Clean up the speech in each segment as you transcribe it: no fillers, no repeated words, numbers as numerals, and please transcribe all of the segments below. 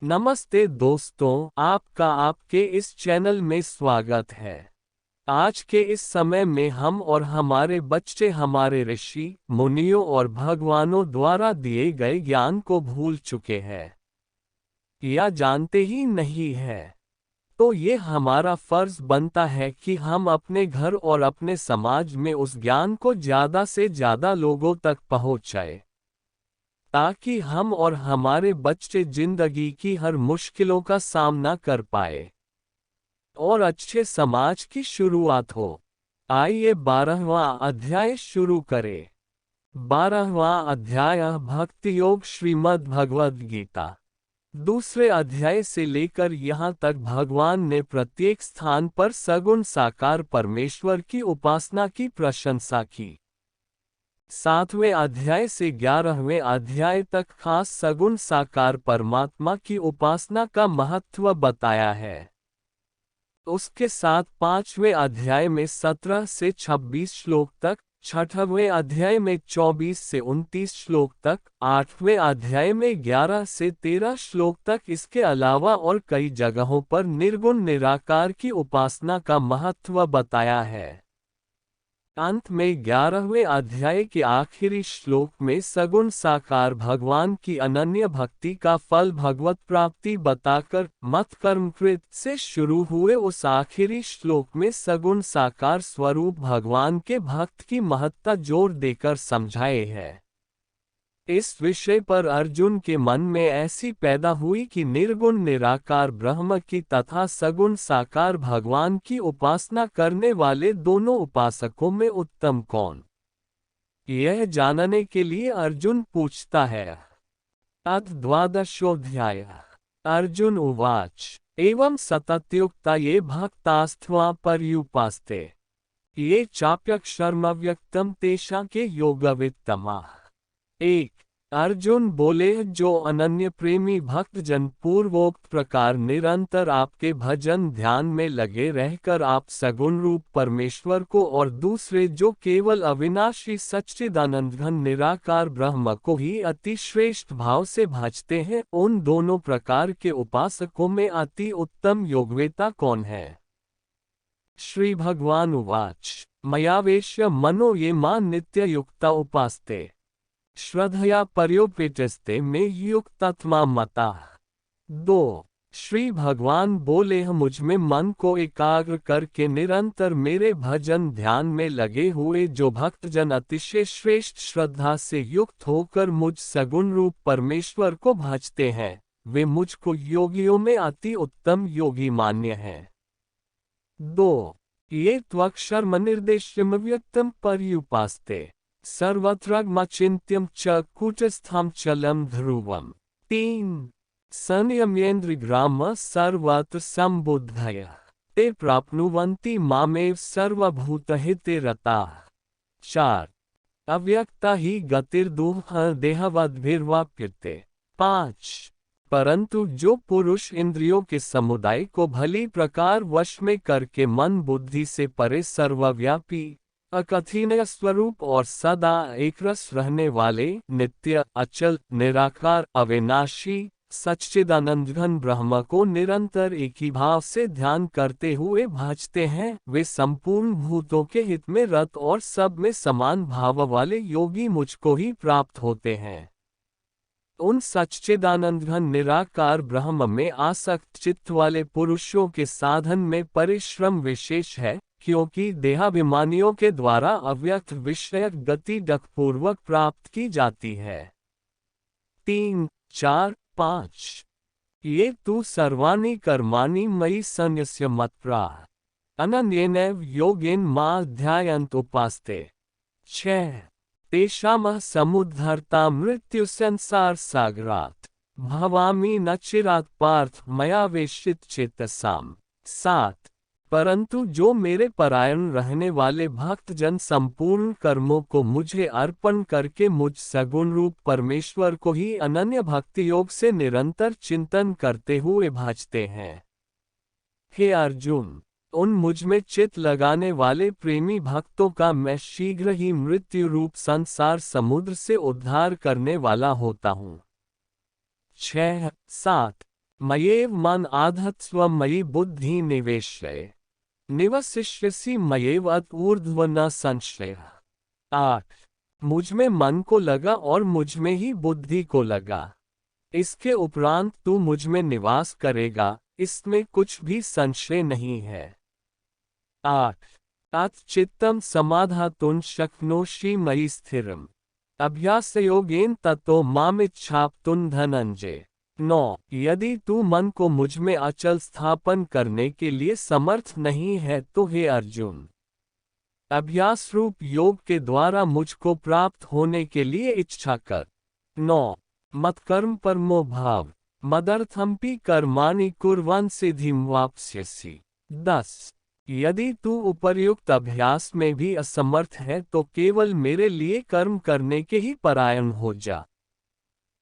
नमस्ते दोस्तों, आपका आपके इस चैनल में स्वागत है। आज के इस समय में हम और हमारे बच्चे हमारे ऋषि, मुनियों और भगवानों द्वारा दिए गए ज्ञान को भूल चुके हैं या जानते ही नहीं है। तो ये हमारा फर्ज बनता है कि हम अपने घर और अपने समाज में उस ज्ञान को ज़्यादा से ज़्यादा लोगों तक पहुँचाएं, ताकि हम और हमारे बच्चे जिंदगी की हर मुश्किलों का सामना कर पाए और अच्छे समाज की शुरुआत हो। आइए 12वां अध्याय शुरू करें। 12वां अध्याय भक्ति योग श्रीमद् भगवद गीता। दूसरे अध्याय से लेकर यहाँ तक भगवान ने प्रत्येक स्थान पर सगुण साकार परमेश्वर की उपासना की प्रशंसा की। 7वें अध्याय से 11वें अध्याय तक खास सगुण साकार परमात्मा की उपासना का महत्व बताया है। उसके साथ 5वें अध्याय में 17 से 26 श्लोक तक, 6वें अध्याय में 24 से 29 श्लोक तक, 8वें अध्याय में 11 से 13 श्लोक तक, इसके अलावा और कई जगहों पर निर्गुण निराकार की उपासना का महत्व बताया है। अंत में 11वें अध्याय के आखिरी श्लोक में सगुण साकार भगवान की अनन्य भक्ति का फल भगवत प्राप्ति बताकर मत कर्मकृत से शुरू हुए उस आखिरी श्लोक में सगुण साकार स्वरूप भगवान के भक्त की महत्ता जोर देकर समझाए है। इस विषय पर अर्जुन के मन में ऐसी पैदा हुई कि निर्गुण निराकार ब्रह्म की तथा सगुण साकार भगवान की उपासना करने वाले दोनों उपासकों में उत्तम कौन। यह जानने के लिए अर्जुन पूछता है। अथ द्वादशोऽध्याय। अर्जुन उवाच एवं सततयुक्ता ये भक्तास्त्वा पर्युपास्ते ये चाप्यक्षरमव्यक्तम तेषां के योगवित्तमा। 1। अर्जुन बोले, जो अनन्य प्रेमी भक्त जन पूर्वोक्त प्रकार निरंतर आपके भजन ध्यान में लगे रहकर आप सगुण रूप परमेश्वर को और दूसरे जो केवल अविनाशी सच्चिदानंद घन निराकार ब्रह्म को ही अति श्रेष्ठ भाव से भजते हैं, उन दोनों प्रकार के उपासकों में अति उत्तम योगवेता कौन है। श्री भगवान उवाच मयावेश्य मनो ये मां नित्य युक्ता उपास्ते श्रद्धया पर्योपेतस्ते में युक्तात्मा मता। 2। श्री भगवान बोले, मुझ में मन को एकाग्र करके निरंतर मेरे भजन ध्यान में लगे हुए जो भक्तजन अतिशय श्रेष्ठ श्रद्धा से युक्त होकर मुझ सगुण रूप परमेश्वर को भजते हैं, वे मुझको योगियों में अति उत्तम योगी मान्य हैं। 2। ये त्वक्षरमनिर्देश्यमव्यक्तम पर्युपास्ते सर्वत्रगमचिन्त्यं च कूटस्थं चलं ध्रुवम्। 3। संयम्येन्द्रियग्राम सर्वत्र संबुद्धयः ते प्राप्नुवन्ति मामेव सर्वभूतहिते रताः। 4। अव्यक्ता ही गतिर्दुह देहवद्भिर्वाप्यते। 5। परंतु जो पुरुष इंद्रियों के समुदाय को भली प्रकार वश में करके मन बुद्धि से परे सर्वव्यापी अकथनीय स्वरूप और सदा एकरस रहने वाले नित्य अचल निराकार अविनाशी सच्चिदानंद घन ब्रह्म को निरंतर एक ही भाव से ध्यान करते हुए भजते हैं, वे संपूर्ण भूतों के हित में रत और सब में समान भाव वाले योगी मुझको ही प्राप्त होते हैं। उन सच्चिदानंद घन निराकार ब्रह्म में आसक्त चित्त वाले पुरुषों के साधन में परिश्रम विशेष है, क्योंकि देहाभिमानियों के द्वारा अव्यक्त विषयक गति डकपूर्वक प्राप्त की जाती है। 3, 4, 5। ये तु सर्वाणि कर्माणि मयि सन्यस्य मत्प्राह अनन्येनैव योगेन मां ध्यायन्त उपास्ते। 6। तेषामः समुद्धर्ता मृत्यु संसार सागरात् भवामि न चिरात् पार्थ मया वेशित चेतसाम्। 7। परंतु जो मेरे परायण रहने वाले भक्तजन संपूर्ण कर्मों को मुझे अर्पण करके मुझ सगुण रूप परमेश्वर को ही अनन्य भक्ति योग से निरंतर चिंतन करते हुए भजते हैं। हे अर्जुन, उन मुझ में चित लगाने वाले प्रेमी भक्तों का मैं शीघ्र ही मृत्यु रूप संसार समुद्र से उद्धार करने वाला होता हूँ। 6, 7। मयेव मन आधत्स्व मयि बुद्धि निवेशय निवसिष्यसि मयेव अत ऊर्ध्व न संशय। 8 मुझ में मन को लगा और मुझ में ही बुद्धि को लगा, इसके उपरांत तू मुझ में निवास करेगा, इसमें कुछ भी संशय नहीं है। 8 अत चित्तम समाधातुं शक्नोषि मयि स्थिरम अभ्यासयोगेन ततो मामिच्छाप्तुं धनंजय। 9 यदि तू मन को मुझ में अचल स्थापन करने के लिए समर्थ नहीं है तो हे अर्जुन, अभ्यास रूप योग के द्वारा मुझको प्राप्त होने के लिए इच्छा कर। 9 मत्कर्म परमो भाव मदर्थमपि कर्माणि कुर्वन् सिद्धिं वाप्स्यसि। 10 यदि तू उपर्युक्त अभ्यास में भी असमर्थ है तो केवल मेरे लिए कर्म करने के ही परायण हो जा।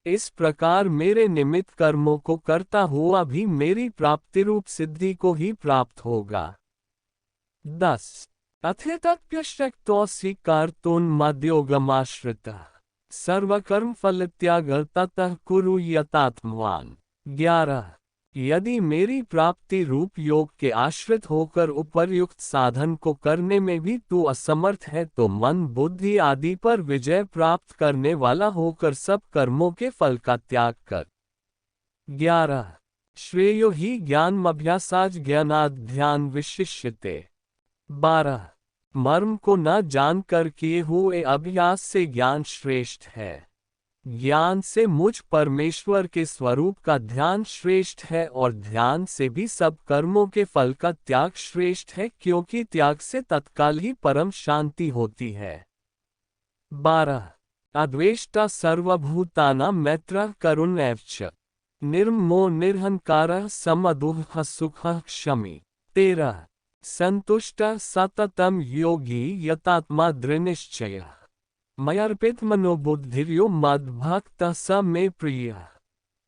इस प्रकार मेरे निमित्त कर्मों को करता हुआ भी मेरी प्राप्ति रूप सिद्धि को ही प्राप्त होगा। 10 अथेतप्यशक्तोऽसि कर्तुन्मद्योगमाश्रितः सर्वकर्म फलत्याग ततः कुरु यतात्मवान्। 11 यदि मेरी प्राप्ति रूप योग के आश्रित होकर उपर्युक्त साधन को करने में भी तू असमर्थ है तो मन बुद्धि आदि पर विजय प्राप्त करने वाला होकर सब कर्मों के फल का त्याग कर। 11 श्रेयो हि ज्ञानमभ्यासाच् ज्ञानाद् ध्यान विशिष्यते। 12 मर्म को न जानकर किए हुए अभ्यास से ज्ञान श्रेष्ठ है। ज्ञान से मुझ परमेश्वर के स्वरूप का ध्यान श्रेष्ठ है और ध्यान से भी सब कर्मों के फल का त्याग श्रेष्ठ है, क्योंकि त्याग से तत्काल ही परम शांति होती है। 12 अद्वेष्टा सर्वभूतानां मैत्रः करुण एव च निर्ममो निरहंकारः समदुःखः सुखः क्षमी। 13 संतुष्टः सततं योगी यतात्मा दृढ़निश्चयः मयर्पित मनोबुद्धिर्यो मद्भक्तः स मे प्रियः।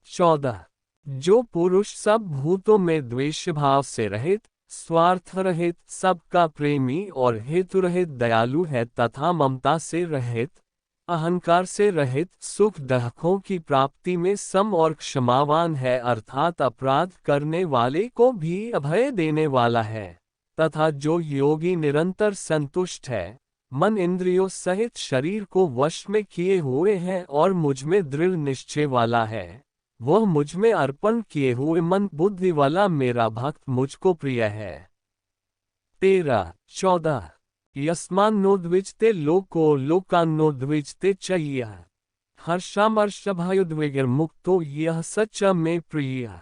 14 जो पुरुष सब भूतों में द्वेष भाव से रहित, स्वार्थ रहित, सबका प्रेमी और हेतु रहित दयालु है तथा ममता से रहित, अहंकार से रहित, सुख दुखों की प्राप्ति में सम और क्षमावान है, अर्थात अपराध करने वाले को भी अभय देने वाला है, तथा जो योगी निरंतर संतुष्ट है, मन इंद्रियों सहित शरीर को वश में किए हुए है और मुझ में दृढ़ निश्चय वाला है, वह मुझ में अर्पण किए हुए मन बुद्धि वाला मेरा भक्त मुझको प्रिय है। 13 14 यस्मान्नोद्विजते लोको लोकान्नोद्विजते च यः हर्षामर्षभयोद्वेगैर्मुक्तो यः स च मे प्रियः।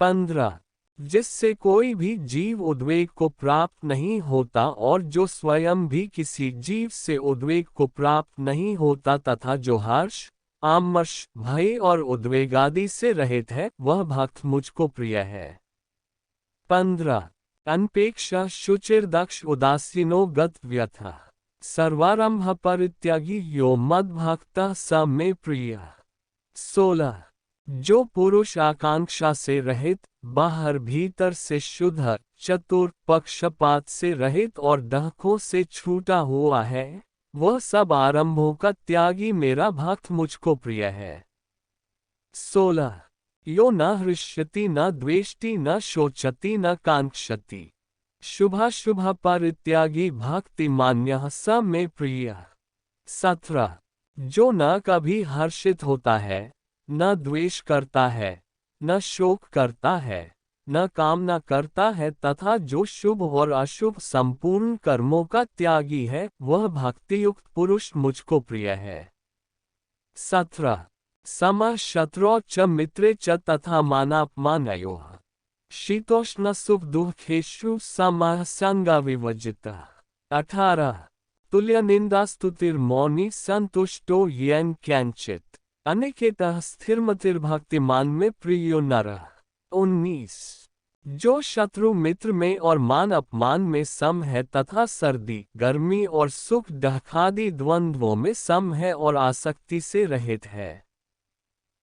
15 जिससे कोई भी जीव उद्वेग को प्राप्त नहीं होता और जो स्वयं भी किसी जीव से उद्वेग को प्राप्त नहीं होता तथा जो हर्ष, आमर्ष, भय और उद्वेग आदि से रहित है, वह भक्त मुझको प्रिय है। 15 अनपेक्षा शुचिर्दक्ष उदासीनो गतव्यथः सर्वारंभ परित्यागी यो मद्भक्तः स मे प्रियः। 16 जो पुरुष आकांक्षा से रहित, बाहर भीतर से शुद्ध, चतुर, पक्षपात से रहित और दहकों से छूटा हुआ है, वह सब आरंभों का त्यागी मेरा भक्त मुझको प्रिय है। 16 यो न हृष्यति न द्वेष्टि न शोचति न कांक्षति शुभाशुभ परित्यागी भक्ति मान्यः स मे प्रियः। 17 जो न कभी हर्षित होता है, न द्वेष करता है, न शोक करता है, न कामना करता है तथा जो शुभ और अशुभ संपूर्ण कर्मों का त्यागी है, वह भक्तियुक्त पुरुष मुझको प्रिय है। 17 समः शत्रौ च मित्रे च तथा मानापमानयोः शीतोष्ण सुख दुःखेषु समः संगविवर्जितः। 18 तुल्य निंदा स्तुतिर्मौनी संतुष्टो येन कैंचित् अनिकेतः स्थिरमतिर्भक्तिमान में प्रियो नरः। 19 जो शत्रु मित्र में और मान अपमान में सम है तथा सर्दी, गर्मी और सुख दुखादि द्वंद्वों में सम है और आसक्ति से रहित है।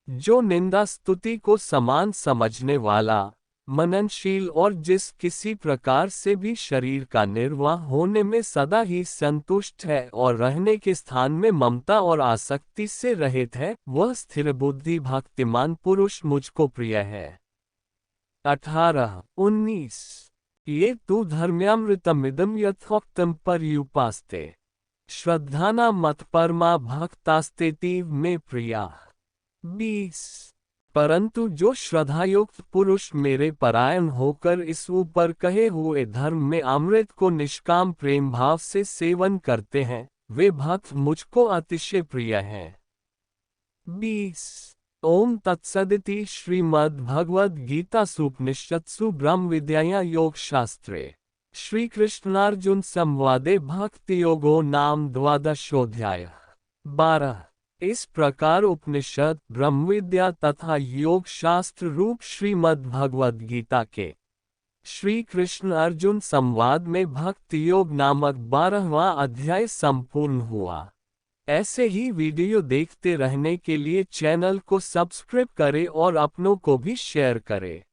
जो निंदा स्तुति को समान समझने वाला, मननशील और जिस किसी प्रकार से भी शरीर का निर्वाह होने में सदा ही संतुष्ट है और रहने के स्थान में ममता और आसक्ति से रहित है, वह स्थिर बुद्धि भक्तिमान पुरुष मुझको प्रिय है। 18-19 ये तु धर्म्यामृतमिदं यथोक्तं पर्युपास्ते श्रद्धाना मत्परमा भक्तास्तेतीव में प्रिया। 20 परंतु जो श्रद्धायुक्त पुरुष मेरे परायण होकर इस ऊपर कहे हुए धर्म में अमृत को निष्काम प्रेम भाव से सेवन करते हैं, वे भक्त मुझको अतिशय प्रिय हैं। 20 ओम तत्सदिति श्रीमद् भगवद गीता उपनिषत्सु ब्रह्म विद्याया योग शास्त्रे श्री कृष्णार्जुन संवादे भक्ति योगो नाम द्वादशोऽध्याय। 12 इस प्रकार उपनिषद ब्रह्म विद्या तथा योग शास्त्र रूप श्रीमद् भगवद गीता के श्री कृष्ण अर्जुन संवाद में भक्ति योग नामक 12वां अध्याय संपूर्ण हुआ। ऐसे ही वीडियो देखते रहने के लिए चैनल को सब्सक्राइब करें और अपनों को भी शेयर करें।